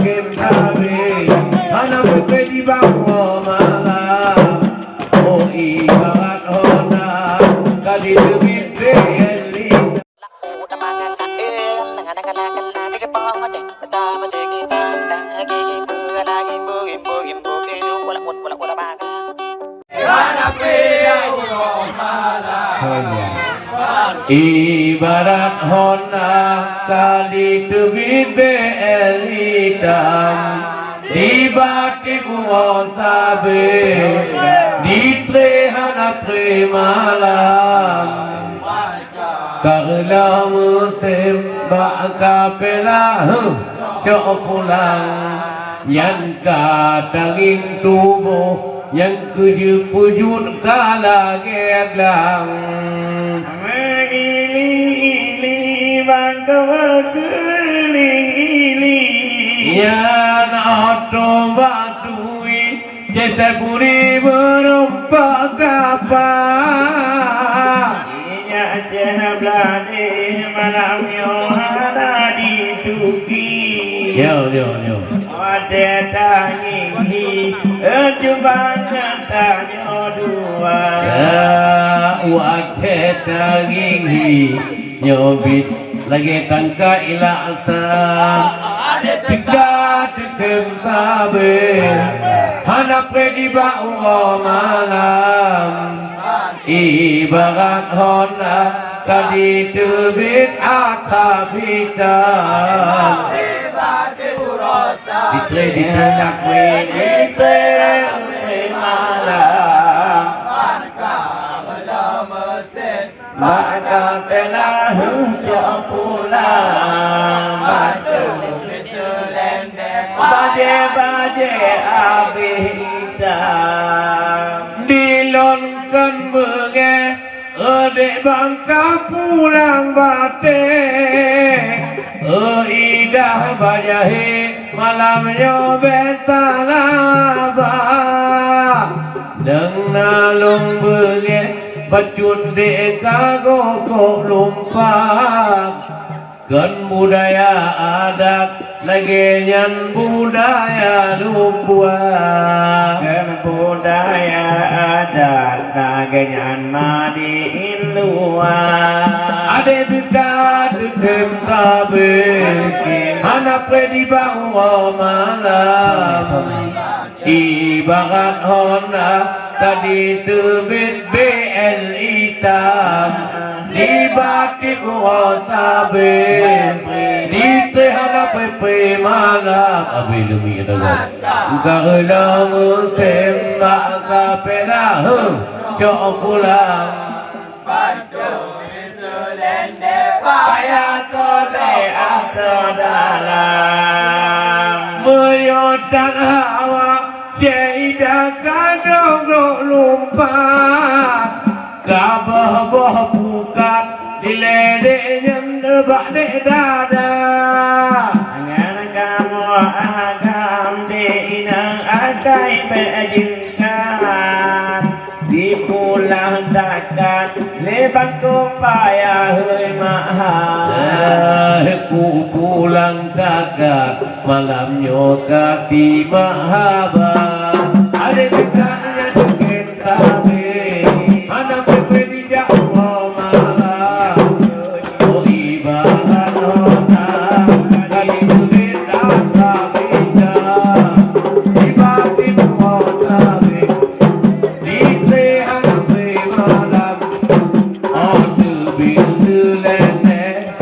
kem tabe Hana pepe di bawah malam Oh ibarat hona Kali debit beli Ibarat hona kali tebit belitam di batik wasabe di trehana tre malam karena musim bakapela cok pulang yang katanging tubuh yang kejepujud kala gedlang ili bangkawa ili yan auto batui jasa puri berumpa kapal iya jeblade malam yo hada dituki yo ada tangi jubangan tanyo dua ada tangi nyobit lagi tangka ila ada tiga tekem tabe hanap di bawah malam ibarat hona kadi tebit akab hitam Ditre nak win ditre malam maka telah hujan pulang baje api hitam dilonkan bege adek bangka pulang batik idah bajahi malamnya betalaba dengan lumbe pacut deka gokok lumpak kan budaya adat lagi nyan budaya lupa kan budaya adat lagi nyan madiin luar ada dekat dekem kabe anak di bawah malam ibarat hona tadi tebit BL hitam di batik wasabe di tehana pepe malam abi lumi dalam karena musim bakapela cok pulang payah sode dalam menyodang hawa jaidah kadang lumpat kabah bukat diledeknya nebak dek dada dengan kamu agam diinang akai bejingkan di pulang dakat lebat kupaya hui mahal ku pulang dakat malam nyoka di mahabang ada dekatnya deket kami anak pepe di jauh malam oh ibarat nota kali duit tak bisa dibagi nota di sehat malam oh tubil lene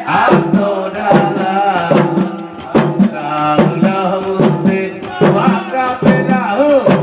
atau dalam kalau musim maka pelahu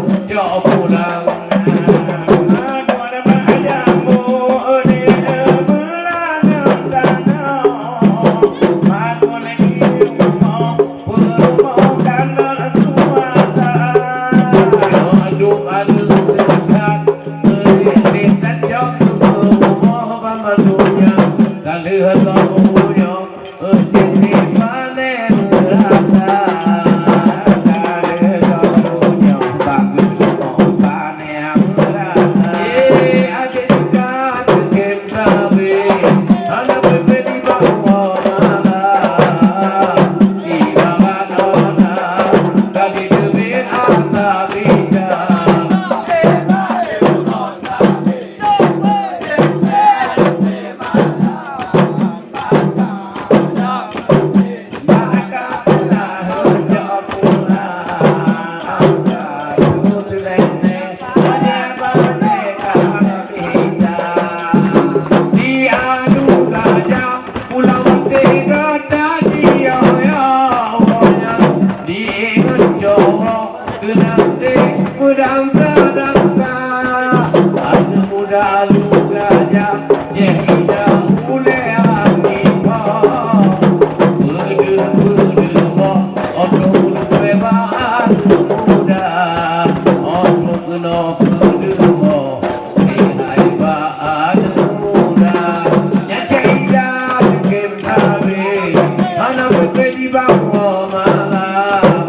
bangko malam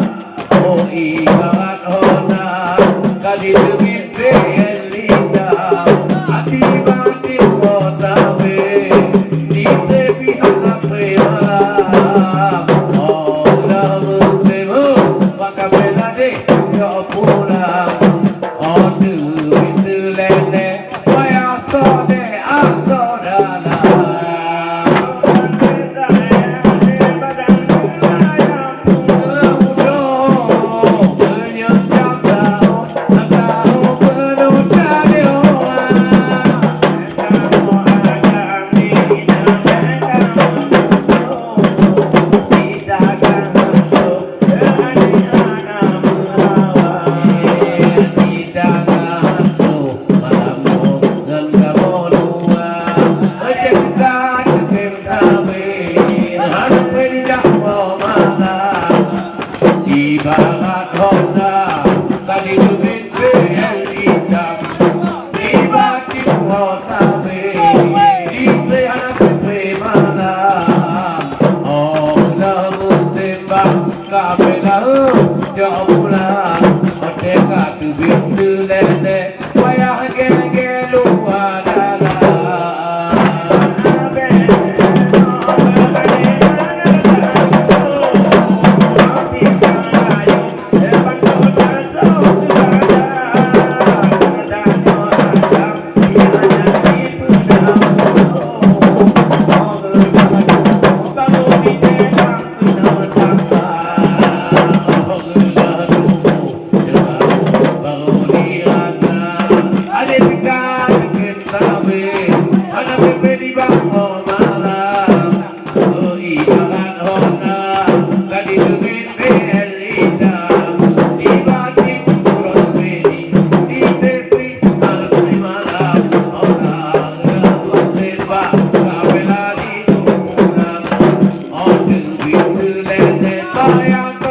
oh ibarat hona kali demi elita hati batin kota be di tepi anak malam oh namu temu maka bela deh yo pulang oh tu lele waya so de asodana Ibarat Honda tadi duit elita di batin kota be di anak mana oh namu tembak kabela jauh pulang merdeka tu bintu lele wayah gelu adalah Bye.